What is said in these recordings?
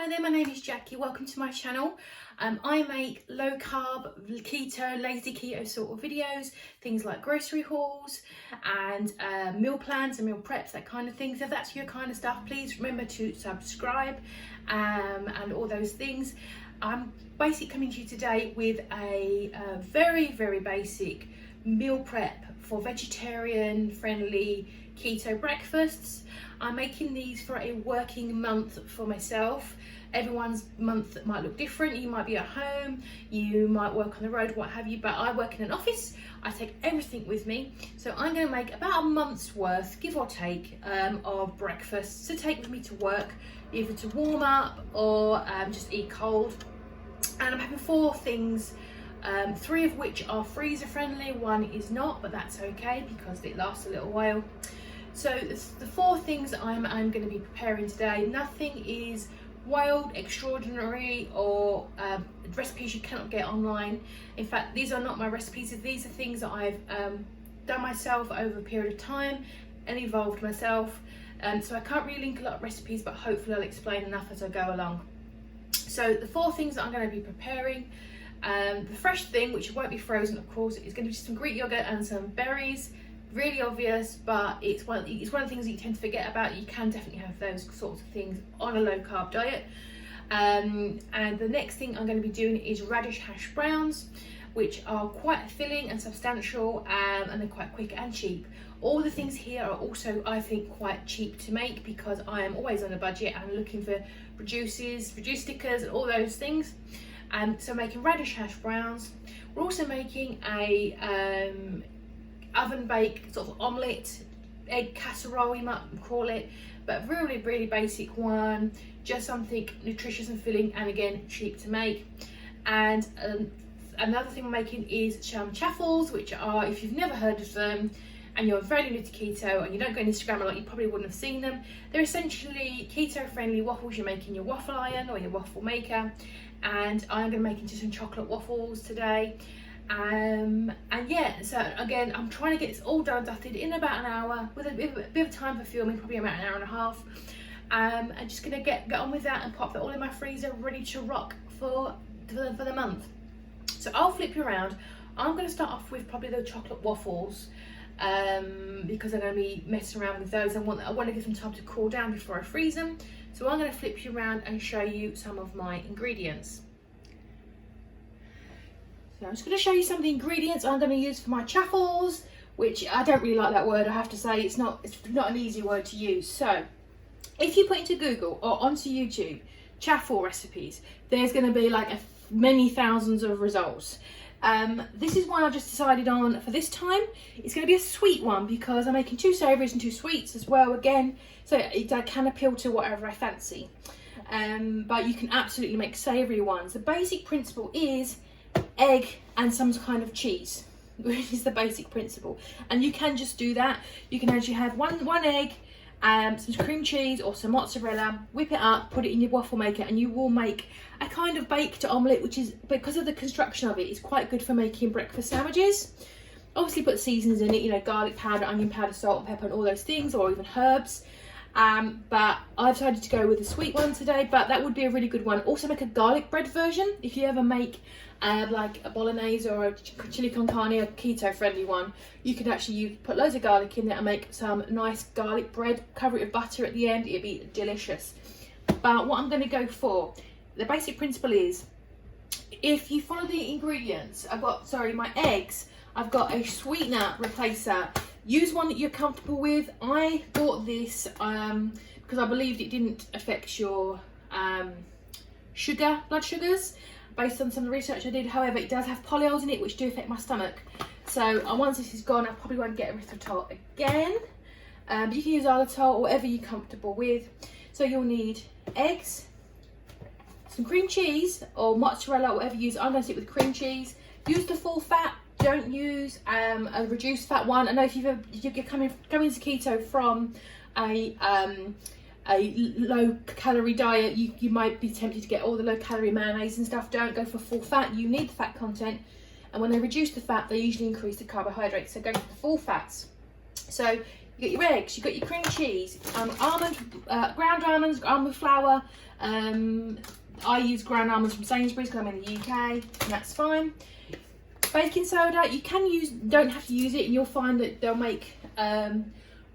Hello there, my name is Jackie. Welcome to my channel. I make low carb, keto, lazy keto sort of videos, things like grocery hauls and meal plans and meal preps, that kind of thing. So if that's your kind of stuff, please remember to subscribe and all those things. I'm basically coming to you today with a very basic meal prep for vegetarian friendly keto breakfasts. I'm making these for a working month for myself. Everyone's month might look different. You might be at home, you might work on the road, what have you, but I work in an office. I take everything with me. So I'm going to make about a month's worth, give or take, of breakfasts to take with me to work, either to warm up or just eat cold. And I'm having 4 things, 3 of which are freezer friendly, 1 is not, but that's okay because it lasts a little while. So the 4 things I'm going to be preparing today, nothing is wild, extraordinary, or recipes you cannot get online. In fact, these are not my recipes. These are things that I've done myself over a period of time and evolved myself. So I can't really link a lot of recipes, but hopefully I'll explain enough as I go along. So the 4 things that I'm going to be preparing, the fresh thing, which won't be frozen of course, is going to be some Greek yogurt and some berries. Really obvious, but it's one of the things that you tend to forget about. You can definitely have those sorts of things on a low carb diet. And the next thing I'm going to be doing is radish hash browns, which are quite filling and substantial, and they're quite quick and cheap. All the things here are also, I think, quite cheap to make because I am always on a budget and looking for reduce stickers and all those things. So making radish hash browns. We're also making a oven baked sort of omelette, egg casserole you might call it, but really basic one, just something nutritious and filling, and again cheap to make. And another thing I'm making is some chaffles, which are, if you've never heard of them and you're very new to keto and you don't go on Instagram a lot, you probably wouldn't have seen them. They're essentially keto friendly waffles you make in your waffle iron or your waffle maker, and I'm going to make into some chocolate waffles today. And yeah, so again, I'm trying to get this all done and dusted in about an hour with a bit of time for filming, probably about an hour and a half. I'm just gonna get on with that and pop that all in my freezer, ready to rock for the month. So I'll flip you around. I'm gonna start off with probably the chocolate waffles, because I'm gonna be messing around with those. I want to give them time to cool down before I freeze them. So I'm gonna flip you around and show you some of my ingredients. So I'm just going to show you some of the ingredients I'm going to use for my chaffles, which I don't really like that word, I have to say. It's not an easy word to use. So if you put into Google or onto YouTube chaffle recipes, there's going to be like many thousands of results. This is one I've just decided on for this time. It's going to be a sweet one because I'm making 2 savouries and 2 sweets as well again, so it can appeal to whatever I fancy. But you can absolutely make savoury ones. The basic principle is egg and some kind of cheese, which is the basic principle, and you can just do that. You can actually have one egg, some cream cheese or some mozzarella, whip it up, put it in your waffle maker, and you will make a kind of baked omelette, which is, because of the construction of it, is quite good for making breakfast sandwiches. Obviously put seasonings in it, you know, garlic powder, onion powder, salt and pepper and all those things, or even herbs. But I decided to go with a sweet one today, but that would be a really good one. Also make a garlic bread version if you ever make like a bolognese or a chili con carne, a keto friendly one. You could actually put loads of garlic in there and make some nice garlic bread, cover it with butter at the end. It'd be delicious. But what I'm going to go for, the basic principle is, if you follow the ingredients, my eggs, I've got a sweetener replacer. Use one that you're comfortable with. I bought this because I believed it didn't affect your blood sugars, based on some of the research I did. However, it does have polyols in it which do affect my stomach. So once this is gone, I probably won't get erythritol again. But you can use xylitol or whatever you're comfortable with. So you'll need eggs, some cream cheese or mozzarella, whatever you use. I'm going to stick with cream cheese. Use the full fat. Don't use a reduced fat one. I know if you're coming to keto from a low calorie diet, you might be tempted to get all the low calorie mayonnaise and stuff. Don't go for full fat. You need the fat content, and when they reduce the fat, they usually increase the carbohydrates, so go for the full fats. So you got your eggs, you got your cream cheese, ground almonds, almond flour, I use ground almonds from Sainsbury's because I'm in the UK, and that's fine. Baking soda, you can use, don't have to use it, and you'll find that they'll make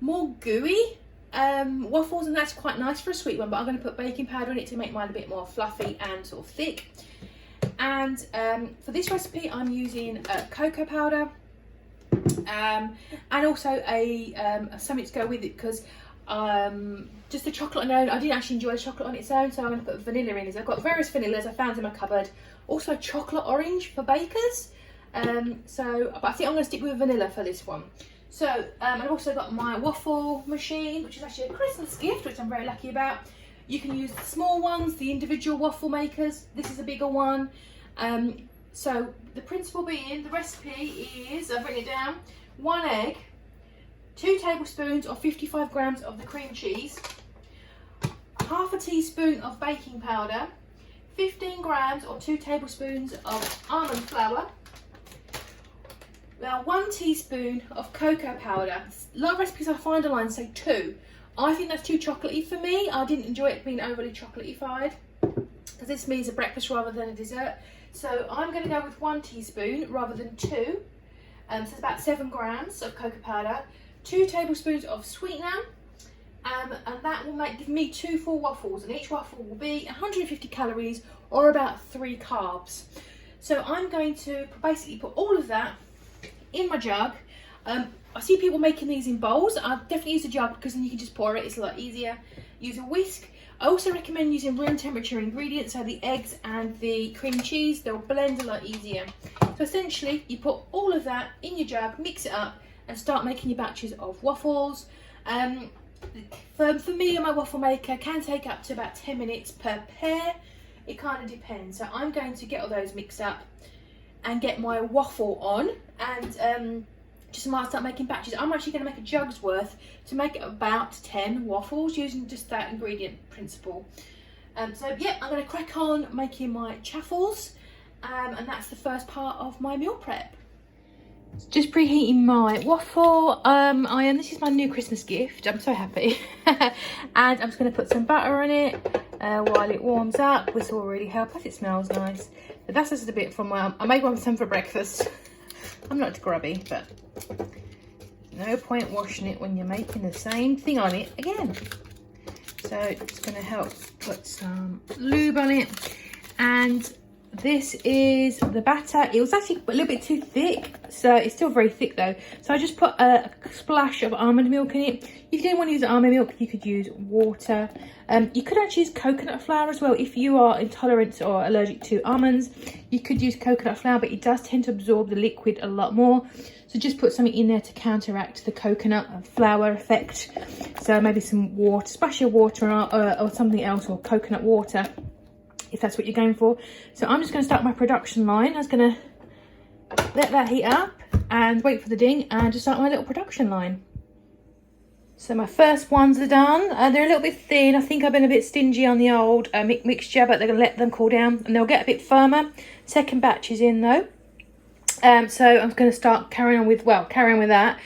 more gooey waffles, and that's quite nice for a sweet one, but I'm going to put baking powder in it to make mine a bit more fluffy and sort of thick. And for this recipe I'm using cocoa powder, and also something to go with it, because just the chocolate on its own, I didn't actually enjoy the chocolate on its own, so I'm going to put vanilla in. I've got various vanillas I found in my cupboard, also chocolate orange for bakers, but I think I'm going to stick with vanilla for this one. So I've also got my waffle machine, which is actually a Christmas gift, which I'm very lucky about. You can use the small ones, the individual waffle makers. This is a bigger one. So the principle being, the recipe is, I've written it down, 1 egg, 2 tablespoons or 55 grams of the cream cheese, half a teaspoon of baking powder, 15 grams or 2 tablespoons of almond flour, now 1 teaspoon of cocoa powder. A lot of recipes I find online say 2. I think that's too chocolatey for me. I didn't enjoy it being overly chocolatey-fied, because this means a breakfast rather than a dessert. So I'm going to go with 1 teaspoon rather than 2. So it's about 7 grams of cocoa powder, 2 tablespoons of sweetener, and that will give me 2 full waffles, and each waffle will be 150 calories or about 3 carbs. So I'm going to basically put all of that in my jug. I see people making these in bowls. I definitely use a jug because then you can just pour it, it's a lot easier. Use a whisk. I also recommend using room temperature ingredients, so the eggs and the cream cheese, they'll blend a lot easier. So essentially you put all of that in your jug, mix it up and start making your batches of waffles. For me and my waffle maker, can take up to about 10 minutes per pair. It kind of depends. So I'm going to get all those mixed up and get my waffle on, and just might start making batches. I'm actually going to make a jug's worth to make about 10 waffles using just that ingredient principle. So yeah, I'm going to crack on making my chaffles, and that's the first part of my meal prep. Just preheating my waffle iron. This is my new Christmas gift. I'm so happy. And I'm just going to put some butter on it while it warms up. This will really help. Plus it smells nice. But that's just a bit from I made some for breakfast. I'm not grubby, but no point washing it when you're making the same thing on it again. So it's going to help put some lube on it. And this is the batter. It was actually a little bit too thick, so it's still very thick though. So I just put a splash of almond milk in it. If you didn't want to use almond milk, you could use water. You could actually use coconut flour as well. If you are intolerant or allergic to almonds, you could use coconut flour, but it does tend to absorb the liquid a lot more. So just put something in there to counteract the coconut flour effect. So maybe some water, splash of water or something else, or coconut water, if that's what you're going for. So I'm just going to start my production line. I was going to let that heat up and wait for the ding and just start my little production line. So my first ones are done. They're a little bit thin. I think I've been a bit stingy on the old mixture, but they're going to let them cool down and they'll get a bit firmer. Second batch is in though. So I'm going to start carrying on with that.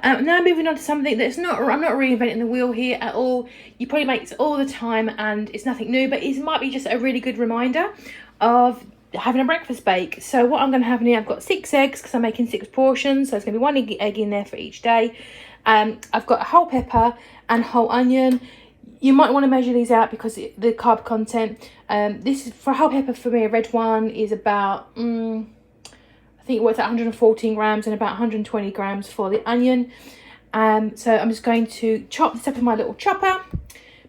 Now moving on to something that's I'm not reinventing the wheel here at all. You probably make this all the time and it's nothing new, but it might be just a really good reminder of having a breakfast bake. So what I'm going to have in here, I've got 6 eggs because I'm making 6 portions. So it's going to be 1 egg in there for each day. I've got a whole pepper and whole onion. You might want to measure these out because the carb content. This is for a whole pepper for me. A red one is about I think it works at 114 grams and about 120 grams for the onion. So I'm just going to chop this up in my little chopper,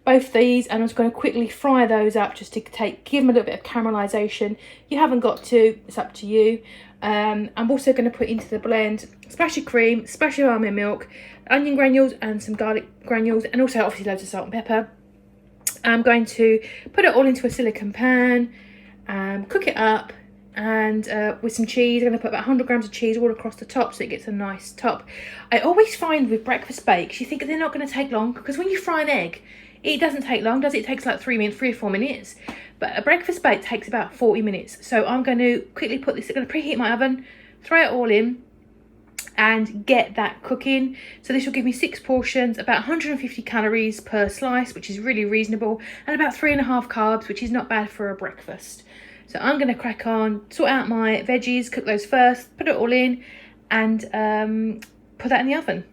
both these, and I'm just going to quickly fry those up just to give them a little bit of caramelization. You haven't got to, it's up to you. I'm also going to put into the blend a splash of cream, splash of almond milk, onion granules and some garlic granules, and also obviously loads of salt and pepper. I'm going to put it all into a silicone pan, cook it up, and with some cheese. I'm going to put about 100 grams of cheese all across the top so it gets a nice top. I always find with breakfast bakes, you think they're not going to take long, because when you fry an egg, it doesn't take long, does it? It takes like 3 or 4 minutes. But a breakfast bake takes about 40 minutes. So I'm going to quickly put this, I'm going to preheat my oven, throw it all in, and get that cooking. So this will give me 6 portions, about 150 calories per slice, which is really reasonable, and about 3.5 carbs, which is not bad for a breakfast. So I'm going to crack on, sort out my veggies, cook those first, put it all in, and put that in the oven.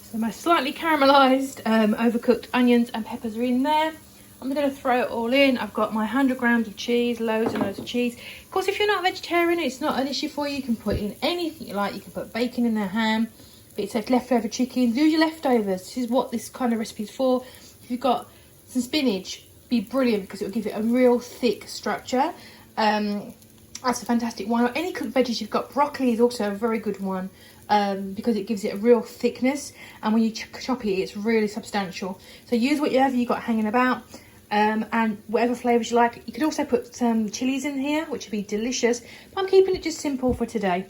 So my slightly caramelised, overcooked onions and peppers are in there. I'm going to throw it all in. I've got my 100 grams of cheese, loads and loads of cheese. Of course, if you're not a vegetarian, it's not an issue for you. You can put in anything you like. You can put bacon in there, ham. If it says leftover chicken, do your leftovers. This is what this kind of recipe is for. If you've got some spinach, be brilliant, because it will give it a real thick structure. That's a fantastic one. Or any cooked veggies you've got. Broccoli is also a very good one, because it gives it a real thickness, and when you chop it, it's really substantial. So use whatever you got hanging about. And whatever flavours you like. You could also put some chilies in here, which would be delicious, but I'm keeping it just simple for today.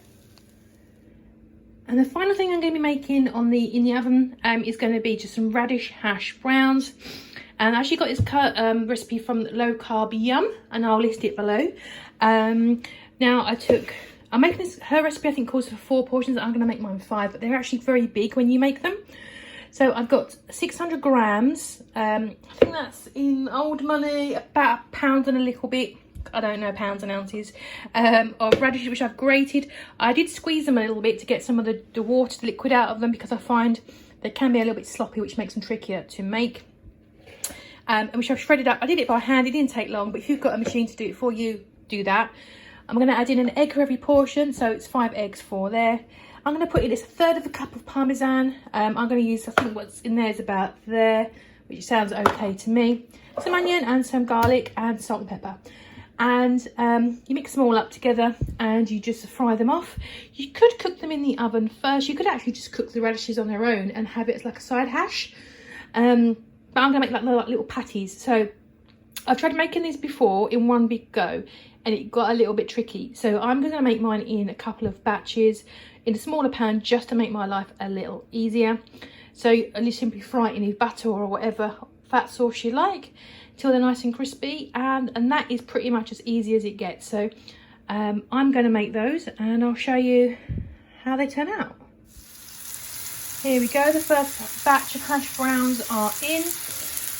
And the final thing I'm going to be making in the oven is going to be just some radish hash browns. And I actually got this recipe from Low Carb Yum, and I'll list it below. Now I'm making this, her recipe I think calls for 4 portions. I'm going to make mine 5, but they're actually very big when you make them. So I've got 600 grams, I think that's in old money, about a pound and a little bit, I don't know, pounds and ounces, of radishes, which I've grated. I did squeeze them a little bit to get some of the water, the liquid out of them, because I find they can be a little bit sloppy, which makes them trickier to make. And which I've shredded up. I did it by hand, it didn't take long, but if you've got a machine to do it for you, do that. I'm going to add in an egg for every portion, so it's 5 eggs for there. I'm going to put in, it's 1/3 of a cup of Parmesan. I'm going to use, I think what's in there is about there, which sounds okay to me. Some onion and some garlic and salt and pepper. And you mix them all up together and you just fry them off. You could cook them in the oven first. You could actually just cook the radishes on their own and have it as like a side hash. But I'm going to make like little patties. So I've tried making these before in one big go, and it got a little bit tricky. So I'm going to make mine in a couple of batches in a smaller pan, just to make my life a little easier. So you simply fry it in butter or whatever fat sauce you like till they're nice and crispy, and that is pretty much as easy as it gets. So I'm going to make those and I'll show you how they turn out. Here we go, the first batch of hash browns are in.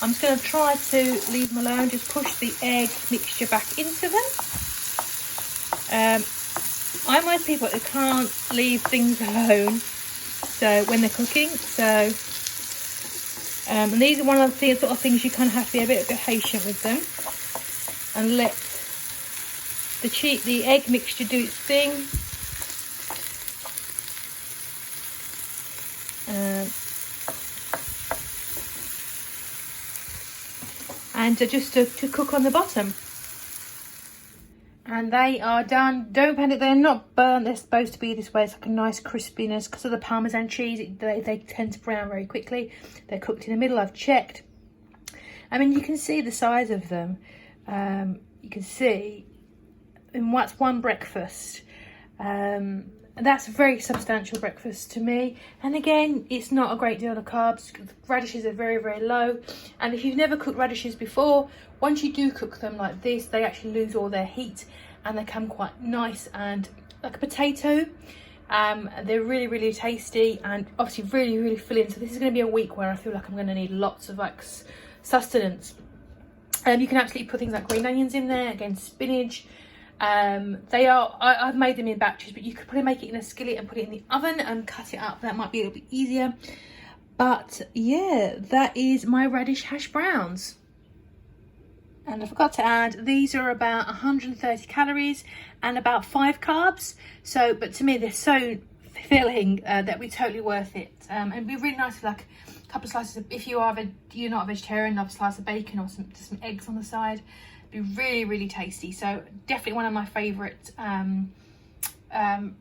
I'm just going to try to leave them alone, just push the egg mixture back into them. I'm one of those people that can't leave things alone, so when they're cooking. So and these are one of the sort of things you kind of have to be a bit patient with them and let the egg mixture do its thing. And just to cook on the bottom. And they are done. Don't panic, they're not burnt. They're supposed to be this way. It's like a nice crispiness because of the Parmesan cheese. They tend to brown very quickly. They're cooked in the middle. I've checked. I mean, you can see the size of them. You can see, and what's one breakfast. That's a very substantial breakfast to me. And again, it's not a great deal of carbs. Radishes are very, very low. And if you've never cooked radishes before, once you do cook them like this, they actually lose all their heat and they come quite nice and like a potato. They're really, really tasty and obviously really, really filling. So this is going to be a week where I feel like I'm going to need lots of like sustenance. You can absolutely put things like green onions in there, again spinach. I've made them in batches, but you could probably make it in a skillet and put it in the oven and cut it up. That might be a little bit easier. But yeah, that is my radish hash browns. And I forgot to add, these are about 130 calories and about 5 carbs. So, but to me, they're so filling that would be totally worth it. And it'd be really nice for like a couple of slices of, if you're not a vegetarian, have a slice of bacon or some eggs on the side. It'd be really, really tasty. So definitely one of my favourite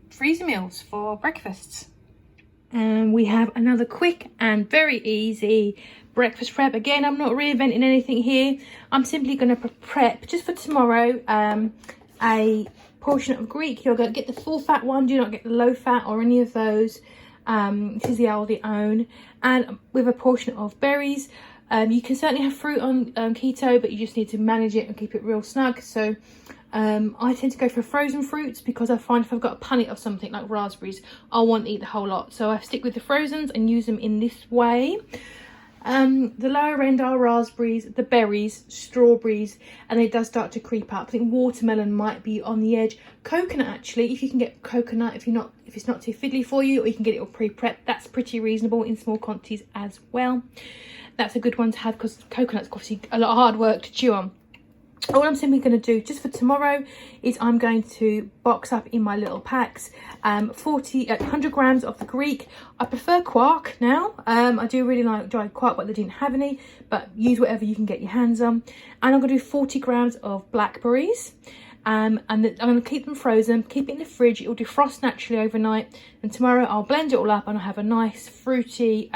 freezer meals for breakfasts. And we have another quick and very easy breakfast prep. Again, I'm not reinventing anything here. I'm simply going to prep just for tomorrow a portion of Greek yogurt. Get the full fat one, do not get the low fat or any of those. This is the Aldi own, and with a portion of berries. You can certainly have fruit on keto, but you just need to manage it and keep it real snug. So I tend to go for frozen fruits because I find if I've got a punnet of something like raspberries, I want to eat the whole lot. So I stick with the frozens and use them in this way. The lower end are raspberries, the berries, strawberries, and it does start to creep up. I think watermelon might be on the edge. Coconut, actually, if you can get coconut, if it's not too fiddly for you, or you can get it all pre-prepped, that's pretty reasonable in small quantities as well. That's a good one to have because coconut's obviously a lot of hard work to chew on. All I'm simply going to do just for tomorrow is I'm going to box up in my little packs 100 grams of the Greek. I prefer quark now. I do really like dried quark, but they didn't have any, but use whatever you can get your hands on. And I'm going to do 40 grams of blackberries. And I'm going to keep them frozen, keep it in the fridge. It will defrost naturally overnight. And tomorrow I'll blend it all up and I'll have a nice fruity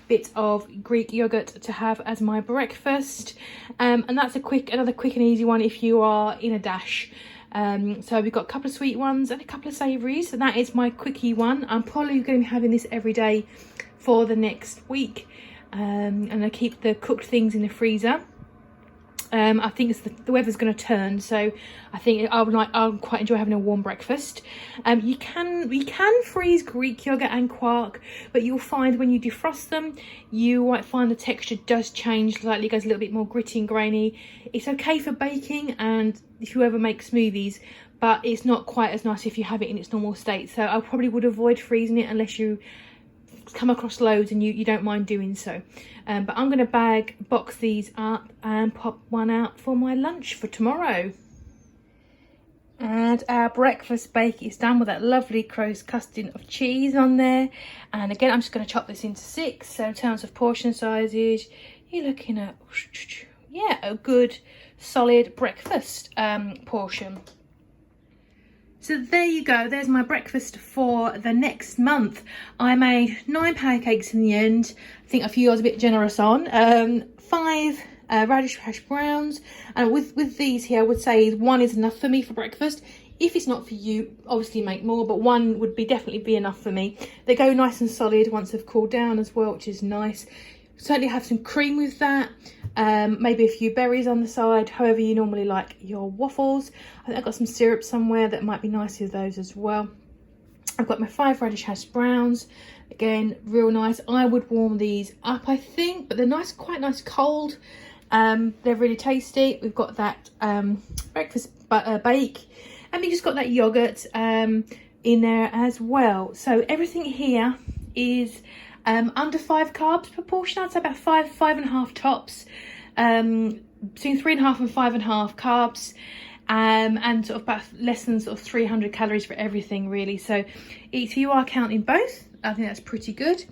bit of Greek yogurt to have as my breakfast, and that's another quick and easy one if you are in a dash. So we've got a couple of sweet ones and a couple of savouries, and that is my quickie one. I'm probably going to be having this every day for the next week, and I keep the cooked things in the freezer. I think the weather's going to turn, so I think I'll quite enjoy having a warm breakfast. We can freeze Greek yogurt and quark, but you'll find when you defrost them, you might find the texture does change slightly, goes a little bit more gritty and grainy. It's okay for baking and if you ever make smoothies, but it's not quite as nice if you have it in its normal state. So I probably would avoid freezing it unless you come across loads and you don't mind doing so. But I'm going to box these up and pop one out for my lunch for tomorrow. And our breakfast bake is done with that lovely crusting of cheese on there. And again, I'm just going to chop this into 6. So in terms of portion sizes, you're looking at, yeah, a good solid breakfast portion. So there you go, there's my breakfast for the next month. I made 9 pancakes in the end. I think a few I was a bit generous on. 5 radish hash browns. And with these here, I would say 1 is enough for me for breakfast. If it's not for you, obviously make more, but 1 would definitely be enough for me. They go nice and solid once they've cooled down as well, which is nice. Certainly have some cream with that. Maybe a few berries on the side, however you normally like your waffles. I think I've got some syrup somewhere that might be nice with those as well. I've got my 5 radish hash browns. Again, real nice. I would warm these up, I think, but they're nice, quite nice cold. They're really tasty. We've got that breakfast bake, and we just got that yogurt in there as well. So everything here is under 5 carbs per portion. I'd say about 5.5 tops, between 3.5 and 5.5 carbs, and sort of about less than sort of 300 calories for everything really. So if you are counting both, I think that's pretty good.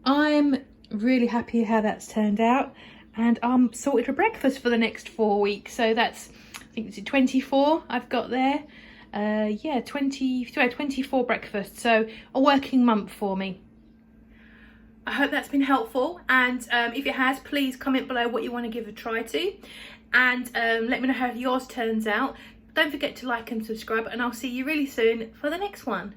I'm really happy how that's turned out, and I'm sorted for breakfast for the next 4 weeks. So that's, I think it's 24 I've got there. Yeah, 24 breakfasts. So a working month for me. I hope that's been helpful, and if it has, please comment below what you want to give a try to, and let me know how yours turns out. Don't forget to like and subscribe, and I'll see you really soon for the next one.